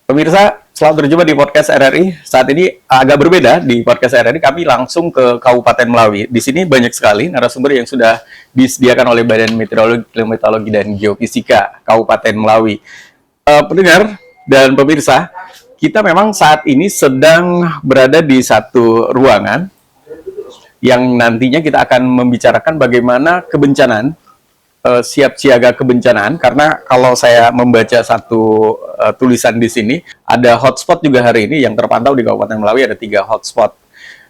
Pemirsa, selamat berjumpa di podcast RRI. Saat ini agak berbeda di podcast RRI. Kami langsung ke Kabupaten Melawi. Di sini banyak sekali narasumber yang sudah disediakan oleh Badan Meteorologi, Klimatologi, dan Geofisika Kabupaten Melawi. Pendengar dan pemirsa, kita memang saat ini sedang berada di satu ruangan yang nantinya kita akan membicarakan bagaimana kebencanaan, siap siaga kebencanaan, karena kalau saya membaca satu tulisan di sini, ada hotspot juga hari ini yang terpantau di Kabupaten Melawi, ada 3 hotspot.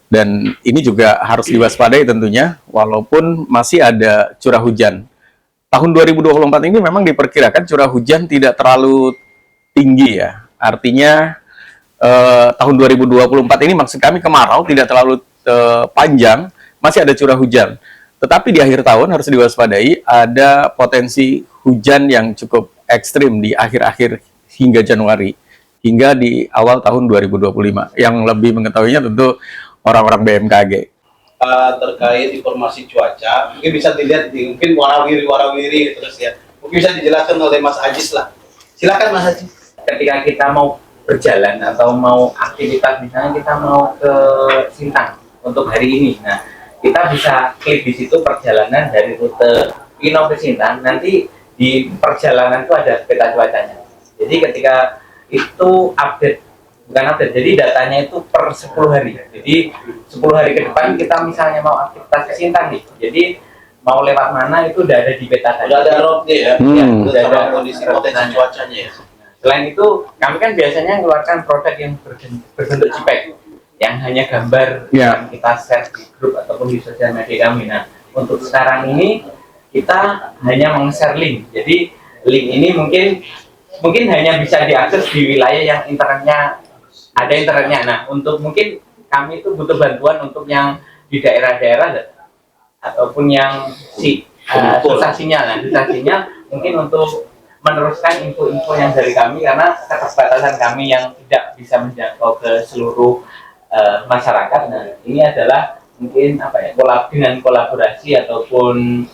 Dan ini juga harus diwaspadai tentunya, walaupun masih ada curah hujan. Tahun 2024 ini memang diperkirakan curah hujan tidak terlalu tinggi ya. Artinya tahun 2024 ini maksud kami kemarau tidak terlalu panjang, masih ada curah hujan. Tetapi di akhir tahun harus diwaspadai, ada potensi hujan yang cukup ekstrim di akhir-akhir hingga Januari, hingga di awal tahun 2025. Yang lebih mengetahuinya tentu orang-orang BMKG. Terkait informasi cuaca, mungkin bisa dilihat di mungkin warawiri terus ya. Mungkin bisa dijelaskan oleh Mas Ajis lah. Silakan Mas Ajis. Ketika kita mau berjalan atau mau aktivitas, misalnya kita mau ke Sintang untuk hari ini, nah kita bisa klik di situ perjalanan dari rute Pino ke Sintang. Nanti di perjalanan itu ada peta cuacanya. Jadi ketika itu bukan update, jadi datanya itu per 10 hari. Jadi 10 hari ke depan kita misalnya mau aktivitas ke Sintang nih. Jadi mau lewat mana itu udah ada di peta tadi. Udah ada roadnya ya. Udah ada kondisi potensi cuacanya ya. Selain itu, kami kan biasanya mengeluarkan produk yang berbentuk JPEG, yang hanya gambar yang kita share di grup ataupun di sosial media kami. Nah, untuk sekarang ini kita hanya meng-share link. Jadi link ini mungkin hanya bisa diakses di wilayah yang ada internetnya. Nah, untuk mungkin kami itu butuh bantuan untuk yang di daerah-daerah ataupun yang susah sinyal. Nah, susah sinyal mungkin untuk meneruskan info-info yang dari kami, karena keterbatasan kami yang tidak bisa menjangkau ke seluruh masyarakat. Nah, ini adalah mungkin dengan kolaborasi ataupun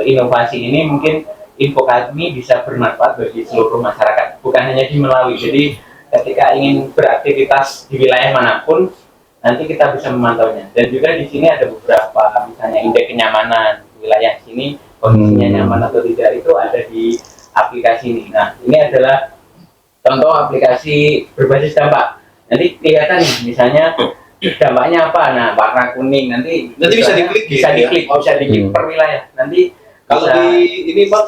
inovasi ini, mungkin info kami bisa bermanfaat bagi seluruh masyarakat, bukan hanya di Melawi. Jadi ketika ingin beraktivitas di wilayah manapun, nanti kita bisa memantaunya. Dan juga di sini ada beberapa, misalnya indeks kenyamanan wilayah sini, kondisinya nyaman atau tidak, itu ada di aplikasi ini. Nah, ini adalah contoh aplikasi berbasis dampak. Nanti kelihatan nih, misalnya dampaknya apa. Nah, warna kuning nanti bisa diklik, bisa diklik per wilayah. Nanti kalau di ini Pak,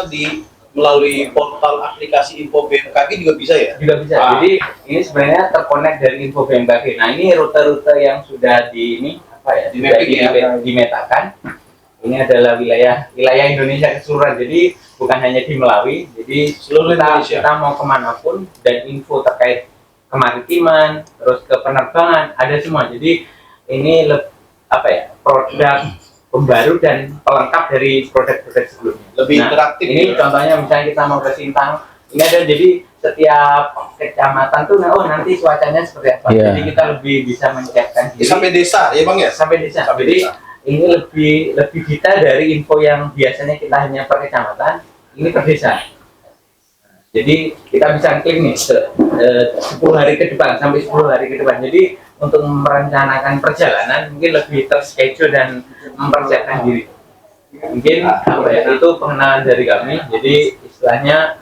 di melalui portal aplikasi info BMKG juga bisa ya? Juga bisa. Jadi ini sebenarnya terkonek dari info BMKG. Nah, ini rute-rute yang sudah dimetakan. Ini adalah wilayah Indonesia keseluruhan. Jadi bukan hanya di Melawi. Jadi seluruh Indonesia. Kita mau kemanapun, dan info terkait kemaritiman, terus ke penerbangan, ada semua. Jadi ini produk pembaru dan pelengkap dari produk-produk sebelumnya. Lebih interaktif. Ini contohnya misalnya kita mau ke Sintang, ini ada, jadi setiap kecamatan tuh nanti cuacanya seperti apa. Jadi kita lebih bisa menyiapkan diri. Sampai desa ya Bang ya? Sampai desa. Ini lebih detail dari info yang biasanya kita hanya per kecamatan, ini per desa. Jadi kita bisa klik nih 10 hari ke depan, sampai 10 hari ke depan. Jadi untuk merencanakan perjalanan mungkin lebih terschedule dan mempersiapkan diri. Mungkin itu pengenalan dari kami. Jadi istilahnya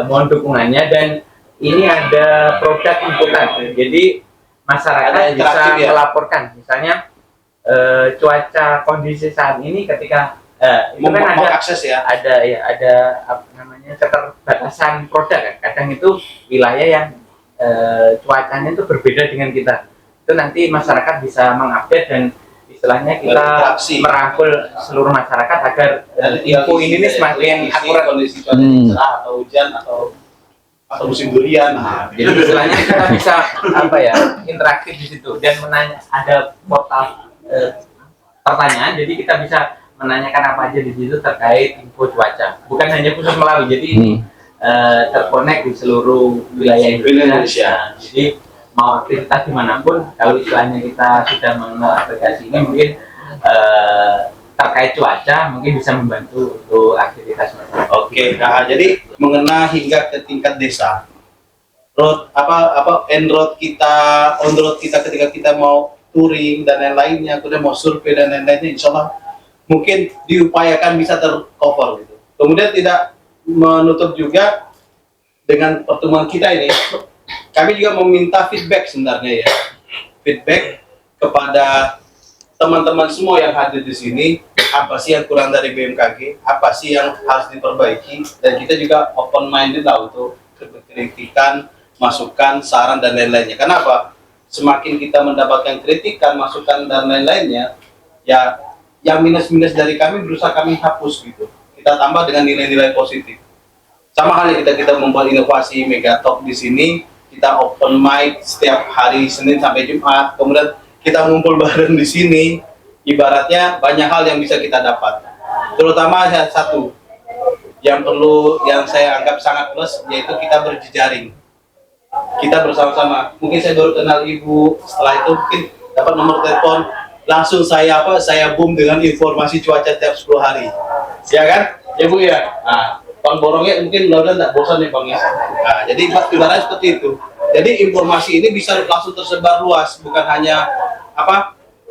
mohon dukungannya, dan ini ada produk inputan. Jadi masyarakat bisa melaporkan, misalnya cuaca kondisi saat ini ketika itu kan ada keterbatasan produk kan. Kadang itu wilayah yang cuacanya itu berbeda dengan kita. Itu nanti masyarakat bisa mengupdate, dan istilahnya kita merangkul seluruh masyarakat agar info ini semakin akurat. Kondisi cuaca atau hujan atau musim durian. Jadi istilahnya kita bisa interaktif di situ, dan ada portal pertanyaan, jadi kita bisa menanyakan apa aja di situ terkait info cuaca. Bukan hanya khusus Melawi, jadi terkonek di seluruh wilayah Indonesia. Jadi mau aktivitas dimanapun, kalau istilahnya kita sudah mengenal aplikasi ini, mungkin terkait cuaca mungkin bisa membantu untuk aktivitas masyarakat. Oke, nah jadi mengena hingga ke tingkat desa. end road kita, on road kita ketika kita mau touring dan lain-lainnya, kemudian mau survei dan lain-lainnya, insya Allah mungkin diupayakan bisa tercover gitu. Kemudian tidak menutup juga dengan pertemuan kita ini, kami juga meminta feedback sebenarnya ya, feedback kepada teman-teman semua yang hadir di sini, apa sih yang kurang dari BMKG, apa sih yang harus diperbaiki, dan kita juga open minded lah untuk kritikan, masukan, saran dan lain-lainnya. Kenapa? Semakin kita mendapatkan kritikan, masukan dan lain-lainnya, ya yang minus-minus dari kami berusaha kami hapus gitu. Kita tambah dengan nilai-nilai positif. Sama halnya kita membuat inovasi Megatalk di sini, kita open mic setiap hari Senin sampai Jumat, kemudian kita ngumpul bareng di sini. Ibaratnya banyak hal yang bisa kita dapat. Terutama satu yang saya anggap sangat plus, yaitu kita berjejaring. Kita bersama-sama. Mungkin saya baru kenal ibu, setelah itu mungkin dapat nomor telepon, langsung saya boom dengan informasi cuaca tiap 10 hari. Ya kan? Ya Bu ya. Nah, Bang Borongnya mungkin mudah-mudahan tidak bosan nih Bang ya. Nah, jadi ibaratnya seperti itu. Jadi informasi ini bisa langsung tersebar luas, bukan hanya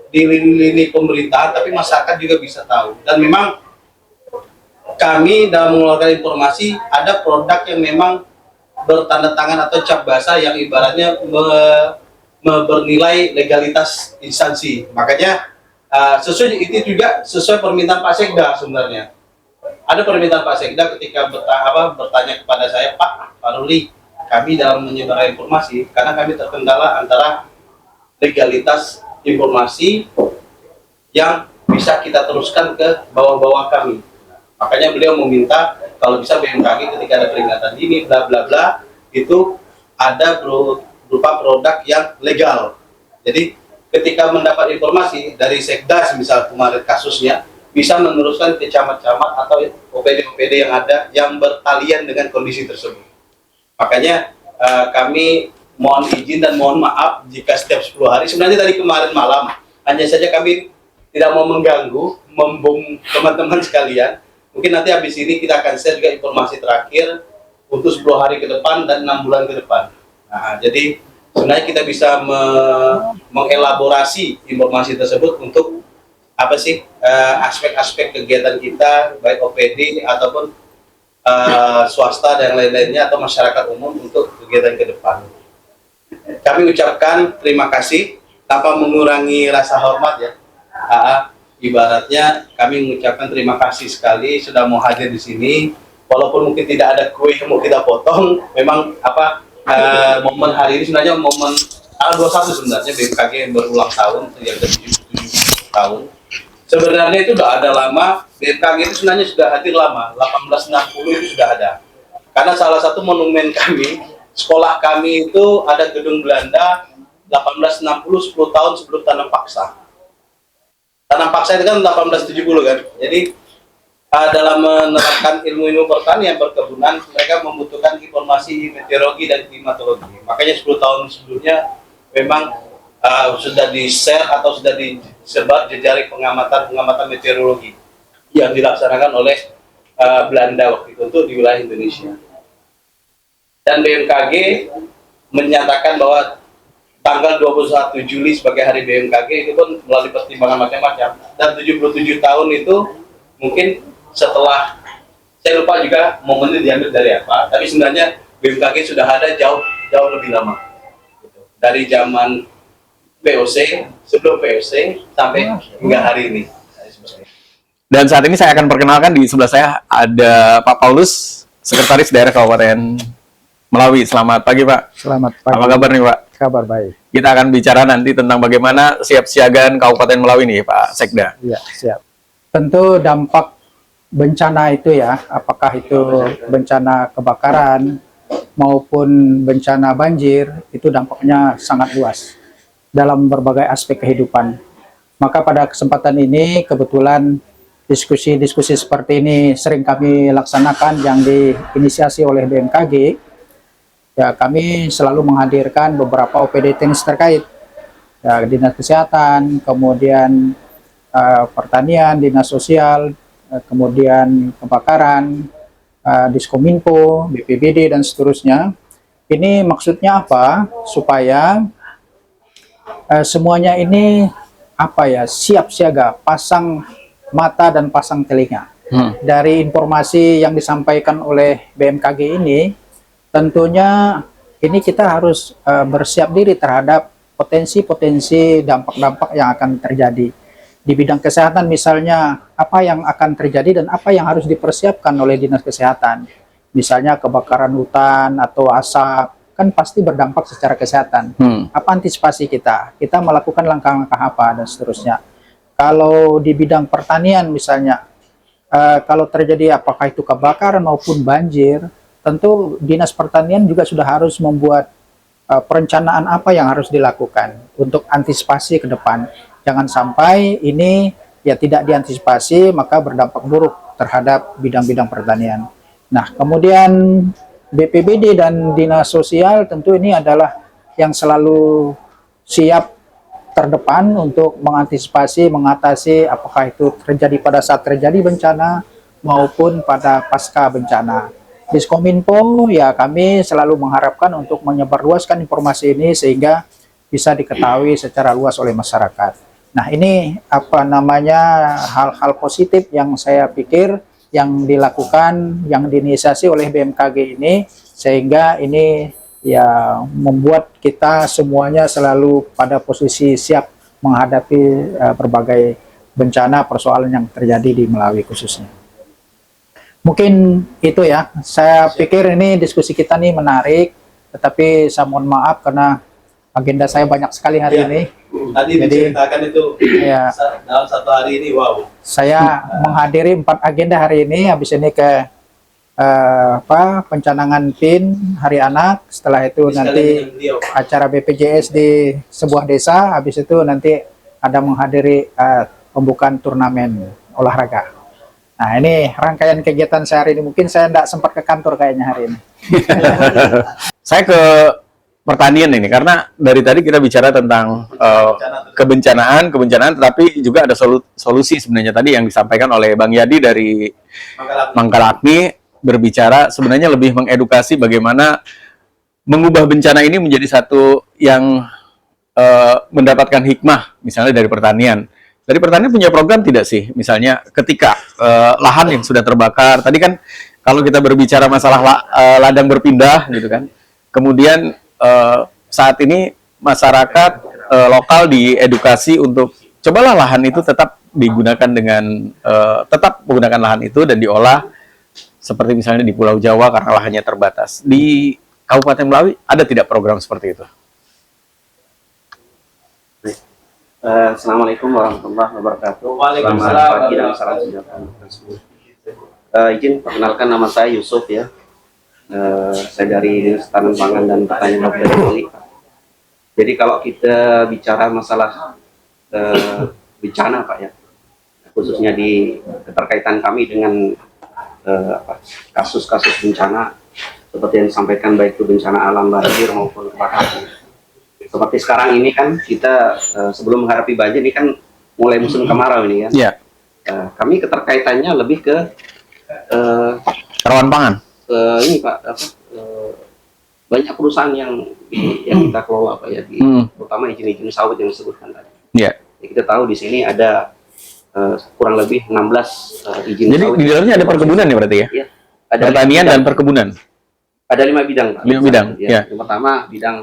di lini pemerintahan, tapi masyarakat juga bisa tahu. Dan memang kami dalam mengeluarkan informasi ada produk yang memang bertanda tangan atau cap basah yang ibaratnya bernilai legalitas instansi. Makanya itu juga sesuai permintaan Pak Sekda sebenarnya. Ada permintaan Pak Sekda ketika bertanya kepada saya, Pak Ruli, kami dalam menyebarkan informasi karena kami terkendala antara legalitas informasi yang bisa kita teruskan ke bawah-bawah kami. Makanya beliau meminta kalau bisa BMKG ketika ada peringatan dini bla bla bla itu ada berupa produk yang legal. Jadi ketika mendapat informasi dari Sekda misal kemarin kasusnya bisa meneruskan ke camat-camat atau OPD-OPD yang ada yang bertalian dengan kondisi tersebut. Makanya kami mohon izin dan mohon maaf jika setiap 10 hari, sebenarnya dari kemarin malam, hanya saja kami tidak mau mengganggu, membom teman-teman sekalian. Mungkin nanti habis ini kita akan share juga informasi terakhir untuk 10 hari ke depan dan 6 bulan ke depan. Nah, jadi sebenarnya kita bisa mengelaborasi informasi tersebut untuk aspek-aspek kegiatan kita, baik OPD ataupun swasta dan lain-lainnya atau masyarakat umum untuk kegiatan ke depan. Kami ucapkan terima kasih tanpa mengurangi rasa hormat ya. Ibaratnya kami mengucapkan terima kasih sekali sudah mau hadir di sini. Walaupun mungkin tidak ada kue yang mau kita potong, memang momen hari ini sebenarnya momen tanggal 21 sebenarnya BMKG yang berulang tahun yang ke-77 tahun. Sebenarnya itu sudah ada lama, BMKG itu sebenarnya sudah hadir lama, 1860 itu sudah ada. Karena salah satu monumen kami, sekolah kami itu ada gedung Belanda 1860, 10 tahun sebelum tanam paksa. Tanam paksa itu kan 1870 kan. Jadi dalam menerapkan ilmu-ilmu pertanian perkebunan, mereka membutuhkan informasi meteorologi dan klimatologi. Makanya 10 tahun sebelumnya memang sudah di-share atau sudah disebar jejaring pengamatan meteorologi yang dilaksanakan oleh Belanda waktu itu untuk di wilayah Indonesia. Dan BMKG menyatakan bahwa tanggal 21 Juli sebagai hari BMKG itu pun melalui pertimbangan macam-macam. Dan 77 tahun itu mungkin setelah, saya lupa juga momennya diambil dari apa, tapi sebenarnya BMKG sudah ada jauh lebih lama. Dari zaman VOC, sebelum VOC, sampai hingga hari ini. Dan saat ini saya akan perkenalkan di sebelah saya ada Pak Paulus, Sekretaris Daerah Kabupaten Melawi. Selamat pagi Pak. Selamat pagi. Apa kabar nih Pak? Kabar baik. Kita akan bicara nanti tentang bagaimana siapsiagaan Kabupaten Melawi nih Pak Sekda. Ya, siap. Tentu dampak bencana itu ya, apakah itu bencana kebakaran maupun bencana banjir, itu dampaknya sangat luas dalam berbagai aspek kehidupan. Maka pada kesempatan ini kebetulan diskusi-diskusi seperti ini sering kami laksanakan yang diinisiasi oleh BMKG. Ya, kami selalu menghadirkan beberapa OPD teknis terkait, ya, Dinas Kesehatan, kemudian Pertanian, Dinas Sosial, kemudian Kebakaran, Diskominfo, BPBD, dan seterusnya. Ini maksudnya apa? Supaya semuanya ini apa ya, siap siaga, pasang mata dan pasang telinga. Dari informasi yang disampaikan oleh BMKG ini, tentunya ini kita harus bersiap diri terhadap potensi-potensi dampak-dampak yang akan terjadi. Di bidang kesehatan misalnya, apa yang akan terjadi dan apa yang harus dipersiapkan oleh Dinas Kesehatan. Misalnya kebakaran hutan atau asap, kan pasti berdampak secara kesehatan. Apa antisipasi kita? Kita melakukan langkah-langkah apa dan seterusnya. Kalau di bidang pertanian misalnya, kalau terjadi apakah itu kebakaran maupun banjir, tentu Dinas Pertanian juga sudah harus membuat perencanaan apa yang harus dilakukan untuk antisipasi ke depan. Jangan sampai ini ya tidak diantisipasi maka berdampak buruk terhadap bidang-bidang pertanian. Nah, kemudian BPBD dan Dinas Sosial tentu ini adalah yang selalu siap terdepan untuk mengantisipasi, mengatasi apakah itu terjadi pada saat terjadi bencana maupun pada pasca bencana. Diskominfo ya kami selalu mengharapkan untuk menyebarluaskan informasi ini sehingga bisa diketahui secara luas oleh masyarakat. Nah, ini apa namanya hal-hal positif yang saya pikir yang dilakukan, yang diinisiasi oleh BMKG ini, sehingga ini ya membuat kita semuanya selalu pada posisi siap menghadapi berbagai bencana persoalan yang terjadi di Melawi khususnya. Mungkin itu ya, saya pikir ini diskusi kita nih menarik, tetapi saya mohon maaf karena agenda saya banyak sekali hari ini. Tadi Jadi, diceritakan itu ya, dalam satu hari ini, wow. saya menghadiri 4 agenda hari ini, habis ini ke pencanangan PIN Hari Anak, setelah itu nanti acara BPJS di sebuah desa, habis itu nanti ada menghadiri pembukaan turnamen olahraga. Nah, ini rangkaian kegiatan saya hari ini. Mungkin saya tidak sempat ke kantor kayaknya hari ini. Saya ke pertanian ini karena dari tadi kita bicara tentang kebencanaan, tetapi juga ada solusi sebenarnya tadi yang disampaikan oleh Bang Yadi dari Mangkalakmi, berbicara sebenarnya lebih mengedukasi bagaimana mengubah bencana ini menjadi satu yang mendapatkan hikmah, misalnya dari pertanian. Dari pertanian punya program tidak sih? Misalnya ketika lahan yang sudah terbakar, tadi kan kalau kita berbicara masalah ladang berpindah gitu kan, kemudian saat ini masyarakat lokal diedukasi untuk cobalah lahan itu tetap digunakan dengan tetap menggunakan lahan itu dan diolah seperti misalnya di Pulau Jawa karena lahannya terbatas. Di Kabupaten Melawi ada tidak program seperti itu? Assalamualaikum warahmatullahi wabarakatuh. Waalaikumsalam. Selamat pagi dan salam sejahtera. Izin perkenalkan, nama saya Yusuf ya. Saya dari Dinas Tanam Pangan dan Pertanian Kabupaten Melawi. Jadi kalau kita bicara masalah bencana Pak ya, khususnya di keterkaitan kami dengan kasus-kasus bencana seperti yang disampaikan baik itu bencana alam banjir maupun kebakaran. Seperti sekarang ini kan kita sebelum menghadapi banjir ini kan mulai musim kemarau ini kan. Iya. Kami keterkaitannya lebih ke Rawan pangan. ini Pak, banyak perusahaan yang kita kelola Pak ya, terutama izin-izin sawit yang disebutkan tadi. Iya. Ya, kita tahu di sini ada kurang lebih 16 izin Jadi sawit. di dalamnya ada perkebunan ya berarti ya? Ya, ada Pertanian 5 dan perkebunan. Ada 5 bidang Pak. 5 bidang, Ya. ya. Yang pertama bidang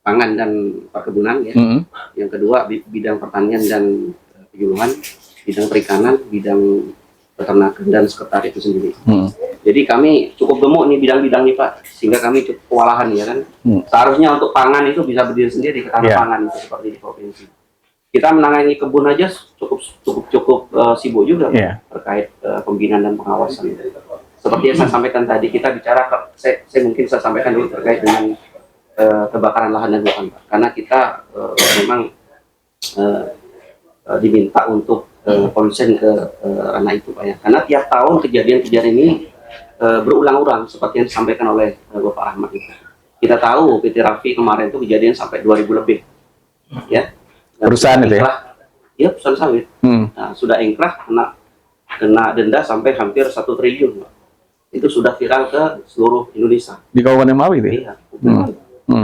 pangan dan perkebunan ya. Yang kedua bidang pertanian dan penyuluhan, bidang perikanan, bidang peternakan dan sekretariat itu sendiri. Jadi kami cukup gemuk nih bidang-bidang nih Pak, sehingga kami cukup kewalahan ya kan. Seharusnya untuk pangan itu bisa berdiri sendiri, ketahanan pangan itu seperti di provinsi. Kita menangani kebun aja cukup sibuk juga terkait pembinaan dan pengawasan. Seperti yang saya sampaikan tadi, kita bicara, saya mungkin saya sampaikan dulu terkait dengan kebakaran lahan dan hutan Pak. Karena kita memang diminta untuk konsen ke ranah itu Pak ya. Karena tiap tahun kejadian-kejadian ini berulang-ulang seperti yang disampaikan oleh Bapak Ahmad itu. Kita tahu PT Raffi kemarin itu kejadian sampai 2000 lebih. Ya. Dan Perusahaan itu ya? Iya, perusahaan sawit. Nah, sudah ingkrah kena denda sampai hampir 1 triliun Pak. itu sudah viral ke seluruh Indonesia. Di Kabupaten Melawi itu. Ya? Iya.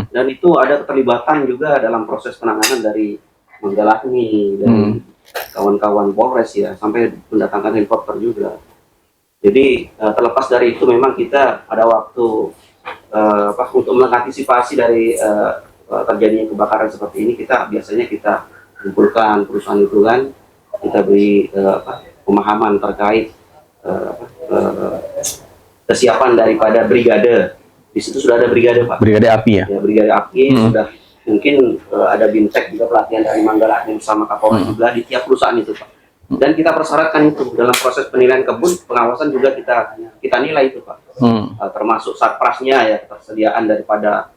Dan itu ada keterlibatan juga dalam proses penanganan dari Manggalahmi, dari kawan-kawan Polres ya, sampai mendatangkan helikopter juga. Jadi terlepas dari itu memang kita ada waktu untuk mengantisipasi dari terjadinya kebakaran seperti ini, biasanya kita kumpulkan perusahaan itu kan, kita beri pemahaman terkait kesiapan daripada brigade. Di situ sudah ada brigade, Pak. Brigade api ya? Ya, brigade api sudah mungkin ada bintek juga, pelatihan dari Manggalahmi bersama Kapolres juga di tiap perusahaan itu, Pak. Dan kita persyaratkan itu dalam proses penilaian kebun, pengawasan juga kita nilai itu, Pak. Termasuk satprasnya ya, ketersediaan daripada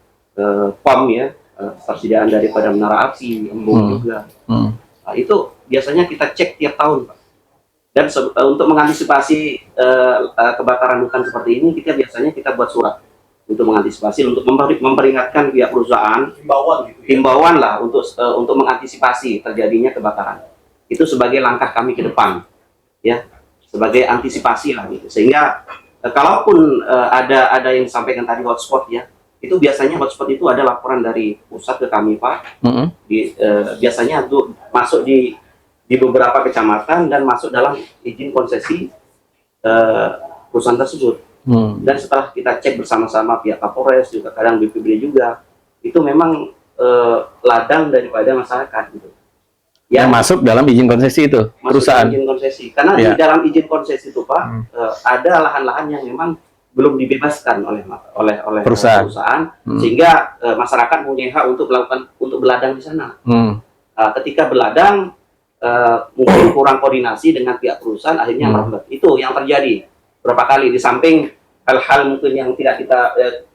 POM ya, ketersediaan daripada menara api, embung juga. Nah, itu biasanya kita cek tiap tahun, Pak. Dan untuk mengantisipasi kebakaran hutan seperti ini, biasanya kita buat surat untuk mengantisipasi, untuk memperingatkan pihak perusahaan, himbauan lah untuk mengantisipasi terjadinya kebakaran. Itu sebagai langkah kami ke depan, ya, sebagai antisipasi lah gitu. Sehingga kalaupun ada yang disampaikan tadi hotspot ya, itu biasanya hotspot itu ada laporan dari pusat ke kami, Pak. Biasanya itu masuk di beberapa kecamatan dan masuk dalam izin konsesi perusahaan tersebut. Dan setelah kita cek bersama-sama pihak Kapolres juga, kadang BPBD juga, itu memang ladang daripada masyarakat gitu. Yang masuk dalam izin konsesi itu perusahaan. Izin konsesi. Karena di dalam izin konsesi itu, Pak, ada lahan-lahan yang memang belum dibebaskan oleh perusahaan, sehingga masyarakat punya hak untuk beladang di sana. Ketika beladang mungkin kurang koordinasi dengan pihak perusahaan, akhirnya merambat. Itu yang terjadi berapa kali, di samping hal-hal mungkin yang tidak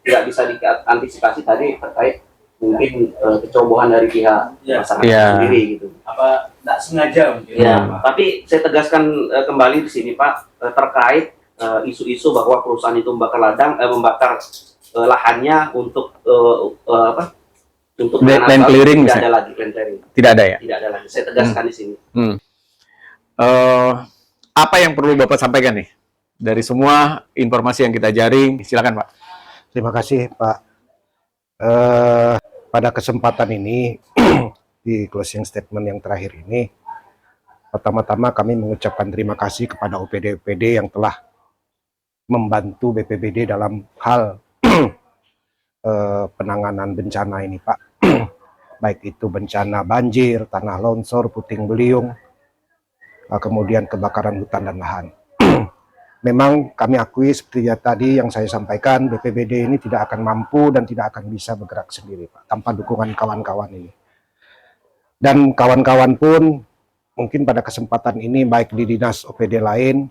bisa diantisipasi tadi terkait mungkin kecerobohan dari pihak masyarakat sendiri gitu. Apa tidak sengaja mungkin. Ya, tapi saya tegaskan kembali di sini, Pak, terkait isu-isu bahwa perusahaan itu membakar lahannya untuk land clearing, tidak ada lagi land clearing. Tidak ada ya? Tidak ada lagi. Saya tegaskan di sini. Apa yang perlu Bapak sampaikan nih dari semua informasi yang kita jaring? Silakan, Pak. Terima kasih, Pak. Pada kesempatan ini di closing statement yang terakhir ini, pertama-tama kami mengucapkan terima kasih kepada OPD-OPD yang telah membantu BPBD dalam hal penanganan bencana ini, Pak. Baik itu bencana banjir, tanah longsor, puting beliung, kemudian kebakaran hutan dan lahan. Memang kami akui seperti tadi yang saya sampaikan, BPBD ini tidak akan mampu dan tidak akan bisa bergerak sendiri, Pak, tanpa dukungan kawan-kawan ini. Dan kawan-kawan pun mungkin pada kesempatan ini baik di dinas OPD lain,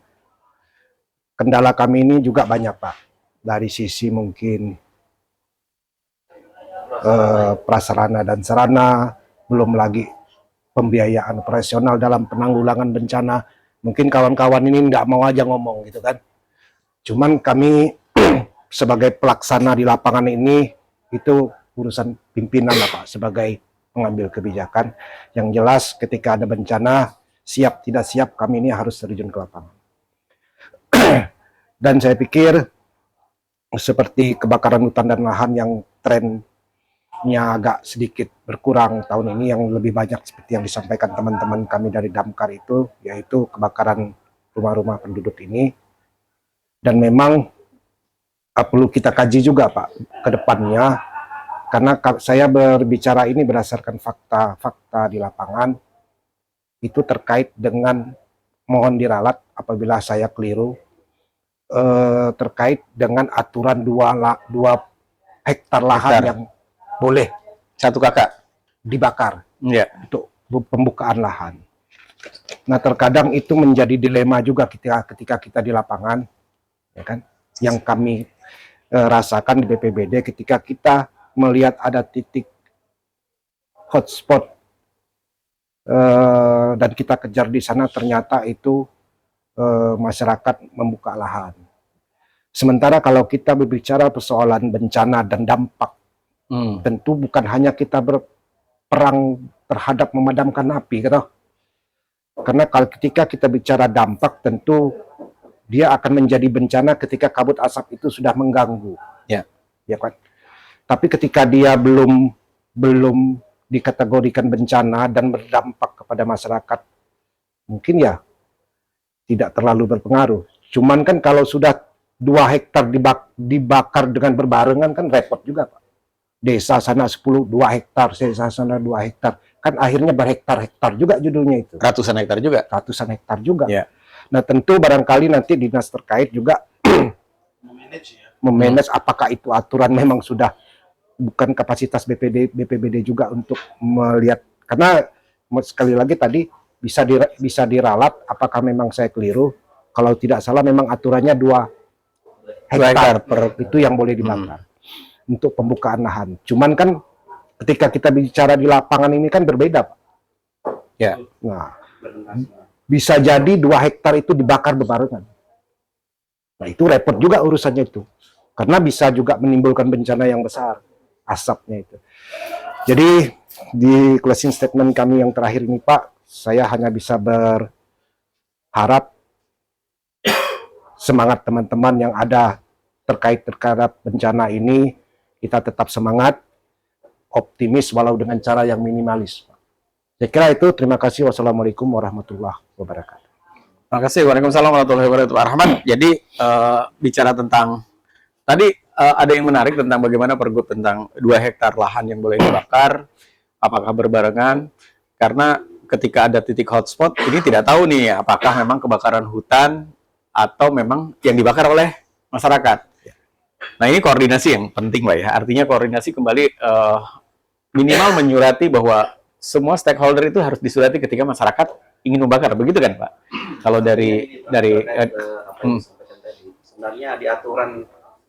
kendala kami ini juga banyak, Pak. Dari sisi mungkin prasarana dan sarana, belum lagi pembiayaan operasional dalam penanggulangan bencana. Mungkin kawan-kawan ini nggak mau aja ngomong gitu kan. Cuman kami sebagai pelaksana di lapangan ini, itu urusan pimpinan lah, Pak, sebagai pengambil kebijakan. Yang jelas ketika ada bencana, siap tidak siap kami ini harus terjun ke lapangan. Dan saya pikir seperti kebakaran hutan dan lahan yang trennya agak sedikit berkurang tahun ini, yang lebih banyak seperti yang disampaikan teman-teman kami dari Damkar itu, yaitu kebakaran rumah-rumah penduduk ini. Dan memang perlu kita kaji juga, Pak, ke depannya, karena saya berbicara ini berdasarkan fakta-fakta di lapangan, itu terkait dengan, mohon diralat apabila saya keliru, terkait dengan aturan 2 hektar lahan yang boleh 1 kakak dibakar untuk pembukaan lahan. Nah, terkadang itu menjadi dilema juga ketika kita di lapangan, ya kan? Yang kami rasakan di BPBD ketika kita melihat ada titik hotspot dan kita kejar di sana, ternyata itu masyarakat membuka lahan. Sementara kalau kita berbicara persoalan bencana dan dampak, tentu bukan hanya kita berperang terhadap memadamkan api, gitu. Karena kalau ketika kita bicara dampak, tentu dia akan menjadi bencana ketika kabut asap itu sudah mengganggu. Ya. Ya kan? Tapi ketika dia belum dikategorikan bencana dan berdampak kepada masyarakat, mungkin ya tidak terlalu berpengaruh. Cuman kan kalau sudah 2 hektar dibakar dengan berbarengan kan repot juga, Pak. Desa sana 2 hektar, desa sana 2 hektar. Kan akhirnya berhektar-hektar juga judulnya itu. Ratusan hektar juga. Ratusan hektar juga. Ya. Nah, tentu barangkali nanti dinas terkait juga Memanage ya. memanage apakah itu aturan memang sudah bukan kapasitas BPBD juga untuk melihat, karena sekali lagi tadi bisa diralat apakah memang saya keliru. Kalau tidak salah memang aturannya 2 hektar per itu yang boleh dibakar untuk pembukaan lahan. Cuman kan ketika kita bicara di lapangan ini kan berbeda, Pak. Ya. Nah, bisa jadi 2 hektar itu dibakar berbarengan. Nah, itu repot juga urusannya itu. Karena bisa juga menimbulkan bencana yang besar, asapnya itu. Jadi, di closing statement kami yang terakhir ini, Pak, saya hanya bisa berharap semangat teman-teman yang ada terkait bencana ini, kita tetap semangat, optimis walau dengan cara yang minimalis. Saya kira itu. Terima kasih. Wassalamualaikum warahmatullahi wabarakatuh. Terima kasih. Waalaikumsalam warahmatullahi wabarakatuh. Pak Rahman, jadi bicara tentang tadi ada yang menarik tentang bagaimana pergub tentang 2 hektar lahan yang boleh dibakar, apakah berbarengan, karena ketika ada titik hotspot, ini tidak tahu nih apakah memang kebakaran hutan atau memang yang dibakar oleh masyarakat. Nah, ini koordinasi yang penting, Pak ya. Artinya koordinasi kembali minimal menyurati bahwa semua stakeholder itu harus disurati ketika masyarakat ingin membakar, begitu kan, Pak? Kalau dari apa yang disampaikan tadi, sebenarnya di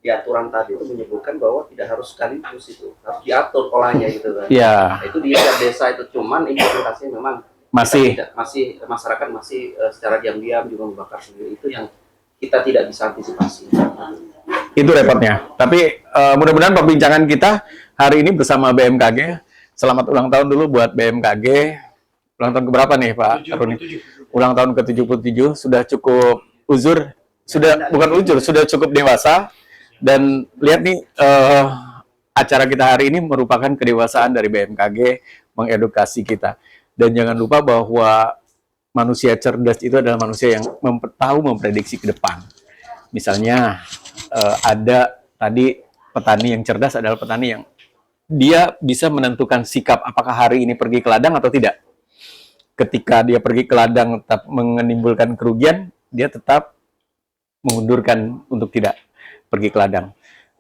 aturan tadi itu menyebutkan bahwa tidak harus sekaligus, itu harus diatur polanya gitu kan. ya Nah, itu di setiap desa itu, cuman implementasinya memang masih masyarakat masih secara diam-diam juga membakar sendiri, itu yang kita tidak bisa antisipasi. itu repotnya. Tapi mudah-mudahan perbincangan kita hari ini bersama BMKG. Selamat ulang tahun dulu buat BMKG. Ulang tahun keberapa nih, Pak Runi? Ulang tahun ke-77. Sudah cukup uzur, sudah cukup dewasa. Dan lihat nih, acara kita hari ini merupakan kedewasaan dari BMKG mengedukasi kita. Dan jangan lupa bahwa manusia cerdas itu adalah manusia yang tahu memprediksi ke depan. Misalnya ada tadi petani yang cerdas adalah petani yang dia bisa menentukan sikap apakah hari ini pergi ke ladang atau tidak. Ketika dia pergi ke ladang tetap menimbulkan kerugian, dia tetap mengundurkan untuk tidak pergi ke ladang.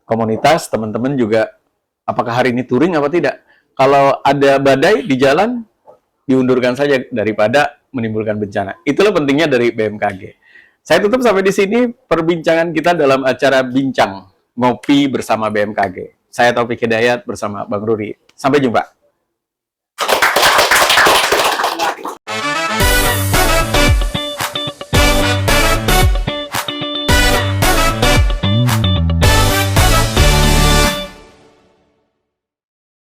Komunitas, teman-teman juga, apakah hari ini touring atau tidak. Kalau ada badai di jalan, diundurkan saja daripada menimbulkan bencana. Itulah pentingnya dari BMKG. Saya tutup sampai di sini perbincangan kita dalam acara Bincang Ngopi bersama BMKG. Saya Taufik Hidayat bersama Bang Ruri. Sampai jumpa.